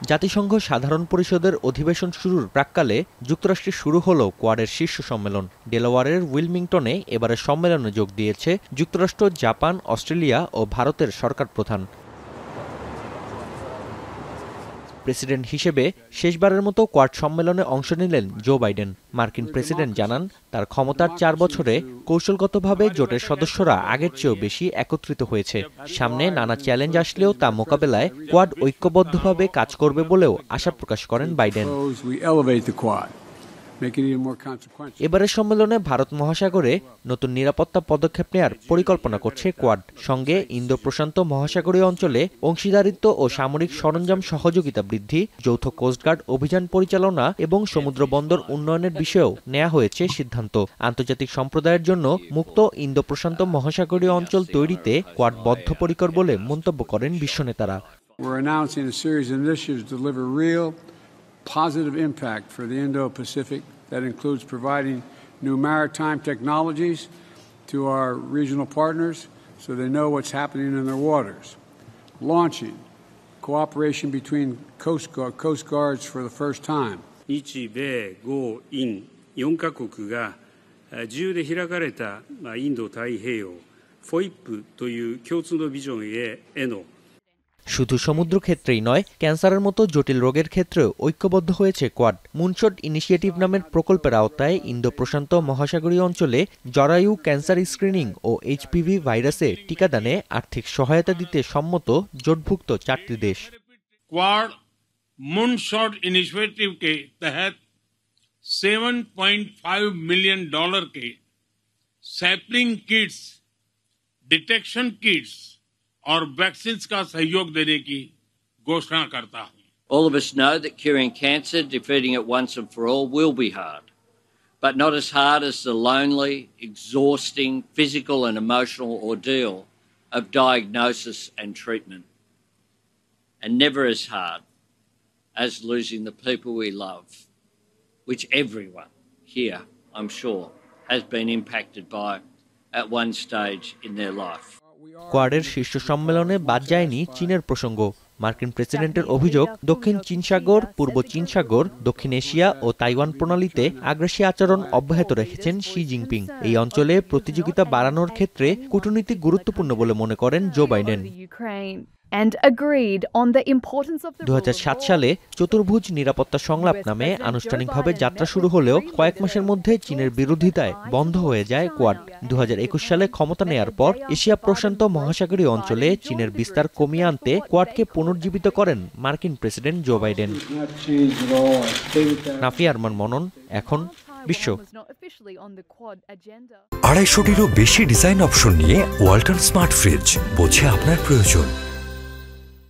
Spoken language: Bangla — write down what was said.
জাতিসংঘ সাধারণ পরিষদের অধিবেশন শুরুর প্রাক্কালে যুক্তরাষ্ট্রে শুরু হলো কোয়াডের শীর্ষ সম্মেলন। ডেলাওয়ারের উইলমিংটনে এবারের সম্মেলনে যোগ দিয়েছে যুক্তরাষ্ট্র, জাপান, অস্ট্রেলিয়া ও ভারতের সরকার প্রধান। প্রেসিডেন্ট হিসেবে শেষবারের মতো কোয়াড সম্মেলনে অংশ নিলেন জো বাইডেন। মার্কিন প্রেসিডেন্ট জানান, তার ক্ষমতার 4 বছরে কৌশলগতভাবে জোটের সদস্যরা আগের চেয়েও বেশি একত্রিত হয়েছে। সামনে নানা চ্যালেঞ্জ আসলেও তা মোকাবেলায় কোয়াড ঐক্যবদ্ধভাবে কাজ করবে বলেও আশা প্রকাশ করেন বাইডেন। এবারের সম্মেলনে ভারত মহাসাগরে নতুন নিরাপত্তা পদক্ষেপ নেয়ার পরিকল্পনা করছে কোয়াড। সঙ্গে ইন্দো প্রশান্ত মহাসাগরীয় অঞ্চলে অংশীদারিত্ব ও সামরিক সরঞ্জাম সহযোগিতা বৃদ্ধি, যৌথ কোস্টগার্ড অভিযান পরিচালনা এবং সমুদ্র বন্দর উন্নয়নের বিষয়েও নেওয়া হয়েছে সিদ্ধান্ত। আন্তর্জাতিক সম্প্রদায়ের জন্য মুক্ত ইন্দো প্রশান্ত মহাসাগরীয় অঞ্চল তৈরিতে কোয়াড বদ্ধপরিকর বলে মন্তব্য করেন বিশ্বনেতারা। Positive impact for the Indo-Pacific that includes providing new maritime technologies to our regional partners so they know what's happening in their waters, launching cooperation between coast guards for the first time. 日米豪印4カ国が自由で開かれたインド太平洋 FOIP という共通のビジョンへのশুধু সমুদ্র ক্ষেত্রেই নয়, ক্যান্সারের মতো জটিল রোগের ক্ষেত্রেও ঐক্যবদ্ধ হয়েছে কোয়াড। মুনশট ইনিশিয়েটিভ নামের প্রকল্পের আওতায় ইন্দো প্রশান্ত মহাসাগরীয় অঞ্চলে জরায়ু ক্যান্সার স্ক্রিনিং ও HPV ভাইরাসে টিকাদানে আর্থিক সহায়তা দিতে সম্মত জোটভুক্ত 4টি দেশ। क्वाड मुनशॉट इनिशिएटिव के तहत $7.5 मिलियन के सैपलिंग किट्स, डिटेक्शन किट्स और वैक्सीन का सहयोग देने की घोषणा करता हूं। All of us know that curing cancer, defeating it once and for all, will be hard, but not as hard as the lonely, exhausting physical and emotional ordeal of diagnosis and treatment, and never as hard as losing the people we love, which everyone here, I'm sure, has been impacted by at one stage in their life. কোয়াডের শীর্ষ সম্মেলনে বাদ যায়নি চীনের প্রসঙ্গ। মার্কিন প্রেসিডেন্টের অভিযোগ, দক্ষিণ চীন সাগর, পূর্ব চীন সাগর, দক্ষিণ এশিয়া ও তাইওয়ান প্রণালীতে আগ্রাসী আচরণ অব্যাহত রেখেছেন শি জিনপিং। এই অঞ্চলে প্রতিযোগিতা বাড়ানোর ক্ষেত্রে কূটনীতি গুরুত্বপূর্ণ বলে মনে করেন জো বাইডেন। 2007 সালে চতুর্ভুজ নিরাপত্তা সংলাপ নামে আনুষ্ঠানিকভাবে যাত্রা শুরু হলেও কয়েক মাসের মধ্যে চীনের বিরোধিতায় বন্ধ হয়ে যায় কোয়াড। 2021 সালে ক্ষমতা নেয়ার পর এশিয়া প্রশান্ত মহাসাগরীয় অঞ্চলে চীনের বিস্তার কমিয়ে আনতে কোয়াডকে পুনর্জীবিত করেন মার্কিন president Joe Biden. Nafi Arman Monon, এখন বিশ্ব। 250টিরও বেশি ডিজাইন অপশন নিয়ে ওয়ালটন স্মার্ট ফ্রিজ, বোঝে আপনার প্রয়োজন।